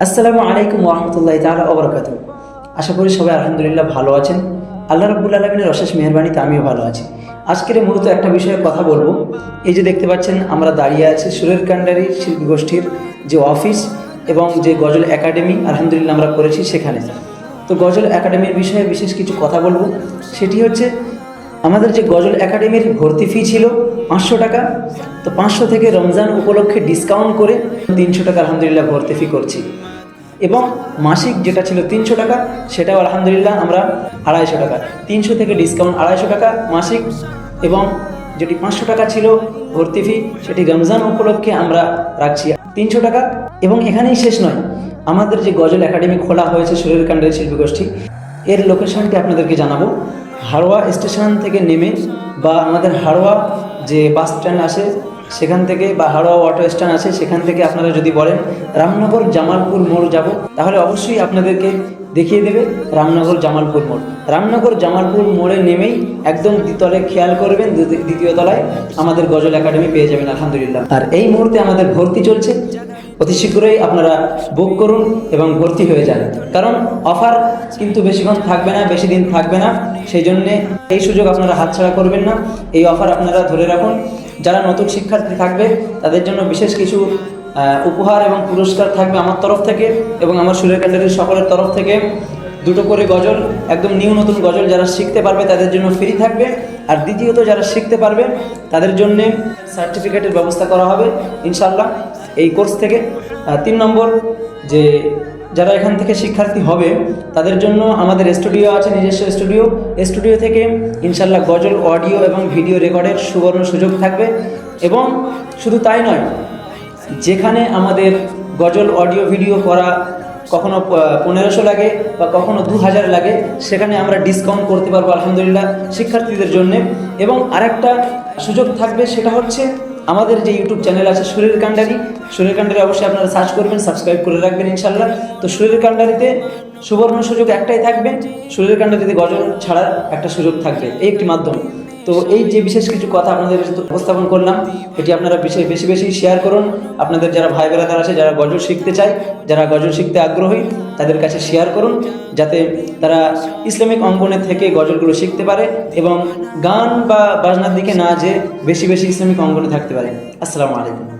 আসসালামু আলাইকুম ওরহমতুল্লাহি তাআলা ওয়া বারাকাতুহু। আশা করি সবাই আলহামদুলিল্লাহ ভালো আছেন। আল্লাহ রাব্বুল আলামিনের অশেষ মেহেরবানিতে আমিও ভালো আছি। আজকের মূলত একটা বিষয়ে কথা বলবো। এই যে দেখতে পাচ্ছেন আমরা দাঁড়িয়ে আছি সুরের কান্ডারি শিল্পী গোষ্ঠীর যে অফিস এবং যে গজল একাডেমি আলহামদুলিল্লাহ আমরা করেছি সেখানে। তো গজল একাডেমির বিষয়ে বিশেষ কিছু কথা বলবো। সেটি হচ্ছে আমাদের যে গজল একাডেমির ভর্তি ফি ছিল 500 টাকা। তো 500 থেকে রমজান উপলক্ষে ডিসকাউন্ট করে 300 টাকা আলহামদুলিল্লাহ ভর্তি ফি করছি। এবং মাসিক যেটা ছিল 300 টাকা সেটাও আলহামদুলিল্লাহ আমরা 250 টাকা, 300 থেকে ডিসকাউন্ট 250 টাকা মাসিক। এবং যেটি 500 টাকা ছিল ভর্তি ফি সেটি রমজান উপলক্ষে আমরা রাখছি 300 টাকা। এবং এখানেই শেষ নয়, আমাদের যে গজল একাডেমি খোলা হয়েছে সুরের কান্ডারি শিল্পী গোষ্ঠী, এর লোকেশনটি আপনাদেরকে জানাবো। হাড়োয়া স্টেশন থেকে নেমে বা আমাদের হাড়োয়া যে বাস স্ট্যান্ড আছে সেখান থেকে বা হাড়োয়া অটো স্ট্যান্ড আছে সেখান থেকে আপনারা যদি বলেন রামনগর জামালপুর মোড় যাব, তাহলে অবশ্যই আপনাদেরকে দেখিয়ে দেবে রামনগর জামালপুর মোড়। রামনগর জামালপুর মোড়ে নেমেই একদম দ্বিতলে খেয়াল করবেন, দ্বিতীয় তলায় আমাদের গজল একাডেমি পেয়ে যাবেন আলহামদুলিল্লাহ। আর এই মুহূর্তে আমাদের ভর্তি চলছে, অতি শীঘ্রই আপনারা বুক করুন এবং ভর্তি হয়ে যান। কারণ অফার কিন্তু বেশিক্ষণ থাকবে না, বেশি দিন থাকবে না, সেই জন্যে এই সুযোগ আপনারা হাতছাড়া করবেন না। এই অফার আপনারা ধরে রাখুন। যারা নতুন শিক্ষার্থী থাকবে তাদের জন্য বিশেষ কিছু উপহার এবং পুরস্কার থাকবে আমার তরফ থেকে এবং আমার সুরের কান্ডারির সকলের তরফ থেকে। 2টো করে গজল, একদম নিউ নতুন গজল যারা শিখতে পারবে তাদের জন্য ফ্রি থাকবে। আর দ্বিতীয়ত যারা শিখতে পারবে তাদের জন্য সার্টিফিকেটের ব্যবস্থা করা হবে ইনশাআল্লাহ এই কোর্স থেকে। 3 নম্বর, যে যারা এখান থেকে শিক্ষার্থী হবে তাদের জন্য আমাদের স্টুডিও আছে, নিজস্ব স্টুডিও থেকে ইনশাআল্লাহ গজল অডিও এবং ভিডিও রেকর্ডের সুবর্ণ সুযোগ থাকবে। এবং শুধু তাই নয়, যেখানে আমাদের গজল অডিও ভিডিও করা কখনো 1500 লাগে বা কখনো 2000 লাগে, সেখানে আমরা ডিসকাউন্ট করতে পারবো আলহামদুলিল্লাহ শিক্ষার্থীদের জন্য। এবং আরেকটা সুযোগ থাকবে, সেটা হচ্ছে আমাদের যে ইউটিউব চ্যানেল আছে সুরের কান্ডারি অবশ্যই আপনারা সার্চ করবেন, সাবস্ক্রাইব করে রাখবেন ইনশাআল্লাহ। তো সুরের কান্ডারিতে সুবর্ণ সুযোগ একটাই থাকবে, সুরের কান্ডারিতে গজল ছাড়ার একটা সুযোগ থাকবে, এই একটি মাধ্যম। তো এই যে বিশেষ কিছু কথা আপনাদের উপস্থাপন করলাম, এটি আপনারা বেশি বেশি শেয়ার করুন। আপনাদের যারা ভাই বেরাদার আছে, যারা গজল শিখতে চায়, যারা গজল শিখতে আগ্রহী, তাদের কাছে শেয়ার করুন, যাতে তারা ইসলামিক অঙ্গনে থেকে গজলগুলো শিখতে পারে এবং গান বা বাজনার দিকে না যেয়ে বেশি ইসলামিক অঙ্গনে থাকতে পারে। আসসালামু আলাইকুম।